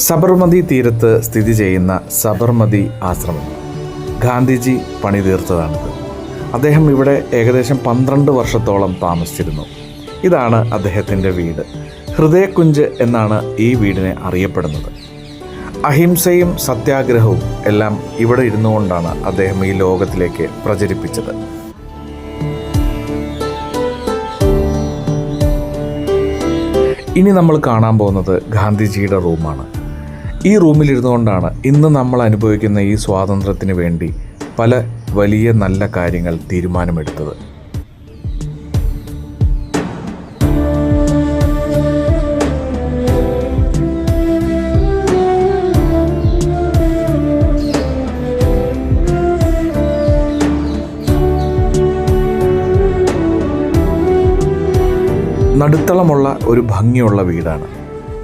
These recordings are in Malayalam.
സബർമതി തീരത്ത് സ്ഥിതി ചെയ്യുന്ന സബർമതി ആശ്രമം ഗാന്ധിജി പണിതീർത്തതാണിത്. അദ്ദേഹം ഇവിടെ ഏകദേശം 12 വർഷത്തോളം താമസിച്ചിരുന്നു. ഇതാണ് അദ്ദേഹത്തിൻ്റെ വീട്. ഹൃദയകുഞ്ച് എന്നാണ് ഈ വീടിനെ അറിയപ്പെടുന്നത്. അഹിംസയും സത്യാഗ്രഹവും എല്ലാം ഇവിടെ ഇരുന്നുകൊണ്ടാണ് അദ്ദേഹം ഈ ലോകത്തിലേക്ക് പ്രചരിപ്പിച്ചത്. ഇനി നമ്മൾ കാണാൻ പോകുന്നത് ഗാന്ധിജിയുടെ റൂമാണ്. ഈ റൂമിലിരുന്നു കൊണ്ടാണ് ഇന്ന് നമ്മൾ അനുഭവിക്കുന്ന ഈ സ്വാതന്ത്ര്യത്തിന് വേണ്ടി പല വലിയ നല്ല കാര്യങ്ങൾ തീരുമാനമെടുത്തത്. നടുത്തളമുള്ള ഒരു ഭംഗിയുള്ള വീടാണ്.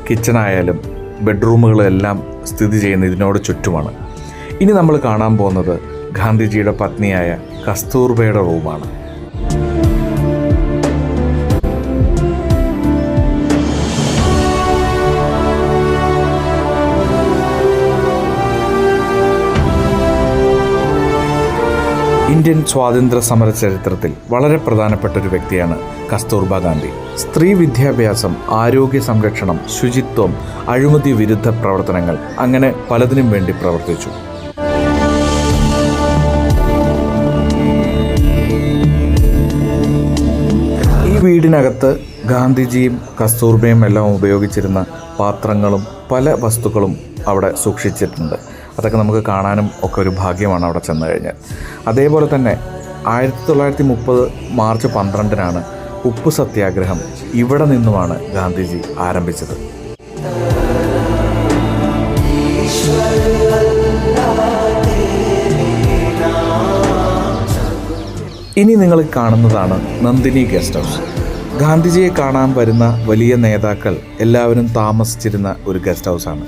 കിച്ചണായാലും ബെഡ്റൂമുകളെല്ലാം സ്ഥിതി ചെയ്യുന്ന ഇതിനോട് ചുറ്റുമാണ്. ഇനി നമ്മൾ കാണാൻ പോകുന്നത് ഗാന്ധിജിയുടെ പത്നിയായ കസ്തൂർബയുടെ റൂമാണ്. ഇന്ത്യൻ സ്വാതന്ത്ര്യ സമര ചരിത്രത്തിൽ വളരെ പ്രധാനപ്പെട്ട ഒരു വ്യക്തിയാണ് കസ്തൂർബ ഗാന്ധി. സ്ത്രീ വിദ്യാഭ്യാസം, ആരോഗ്യ സംരക്ഷണം, ശുചിത്വം, അഴിമതി വിരുദ്ധ പ്രവർത്തനങ്ങൾ, അങ്ങനെ പലതിനും വേണ്ടി പ്രവർത്തിച്ചു. ഈ വീടിനകത്ത് ഗാന്ധിജിയും കസ്തൂർബയും എല്ലാം ഉപയോഗിച്ചിരുന്ന പാത്രങ്ങളും പല വസ്തുക്കളും അവിടെ സൂക്ഷിച്ചിട്ടുണ്ട്. അതൊക്കെ നമുക്ക് കാണാനും ഒക്കെ ഒരു ഭാഗ്യമാണ് അവിടെ ചെന്ന് കഴിഞ്ഞാൽ. അതേപോലെ തന്നെ 1930 മാർച്ച് 12-നാണ് ഉപ്പ് സത്യാഗ്രഹം ഇവിടെ നിന്നുമാണ് ഗാന്ധിജി ആരംഭിച്ചത്. ഇനി നിങ്ങൾ കാണുന്നതാണ് നന്ദിനി ഗസ്റ്റ് ഹൗസ്. ഗാന്ധിജിയെ കാണാൻ വരുന്ന വലിയ നേതാക്കൾ എല്ലാവരും താമസിച്ചിരുന്ന ഒരു ഗസ്റ്റ് ഹൗസാണ്.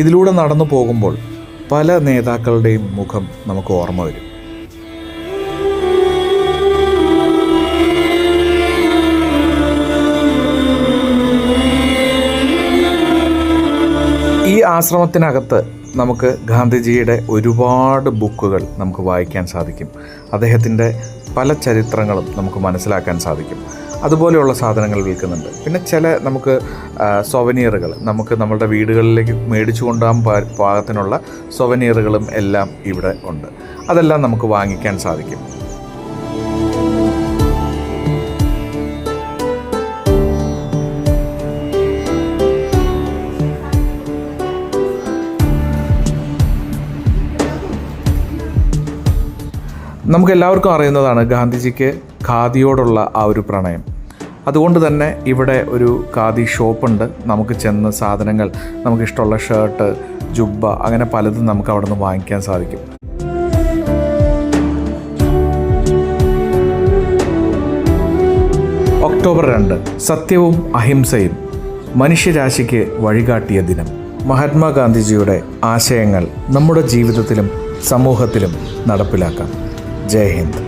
ഇതിലൂടെ നടന്നു പോകുമ്പോൾ പല നേതാക്കളുടെയും മുഖം നമുക്ക് ഓർമ്മ വരും. ഈ ആശ്രമത്തിനകത്ത് നമുക്ക് ഗാന്ധിജിയുടെ ഒരുപാട് ബുക്കുകൾ നമുക്ക് വായിക്കാൻ സാധിക്കും. അദ്ദേഹത്തിൻ്റെ പല ചരിത്രങ്ങളും നമുക്ക് മനസ്സിലാക്കാൻ സാധിക്കും. അതുപോലെയുള്ള സാധനങ്ങൾ വിൽക്കുന്നുണ്ട്. പിന്നെ ചില നമുക്ക് സൊവനീറുകൾ, നമുക്ക് നമ്മളുടെ വീടുകളിലേക്ക് മേടിച്ചു കൊണ്ടുപോകാൻ പാകത്തിനുള്ള സൊവനീറുകളും എല്ലാം ഇവിടെ ഉണ്ട്. അതെല്ലാം നമുക്ക് വാങ്ങിക്കാൻ സാധിക്കും. നമുക്കെല്ലാവർക്കും അറിയുന്നതാണ് ഗാന്ധിജിക്ക് ഖാദിയോടുള്ള ആ ഒരു പ്രണയം. അതുകൊണ്ട് തന്നെ ഇവിടെ ഒരു ഖാദി ഷോപ്പുണ്ട്. നമുക്ക് ചെന്ന് സാധനങ്ങൾ, നമുക്കിഷ്ടമുള്ള ഷർട്ട്, ജുബ്ബ, അങ്ങനെ പലതും നമുക്ക് അവിടെ നിന്ന് വാങ്ങിക്കാൻ സാധിക്കും. ഒക്ടോബർ 2 സത്യവും അഹിംസയും മനുഷ്യരാശിക്ക് വഴികാട്ടിയ ദിനം. മഹാത്മാഗാന്ധിജിയുടെ ആശയങ്ങൾ നമ്മുടെ ജീവിതത്തിലും സമൂഹത്തിലും നടപ്പിലാക്കാം. ജയ് ഹിന്ദ്.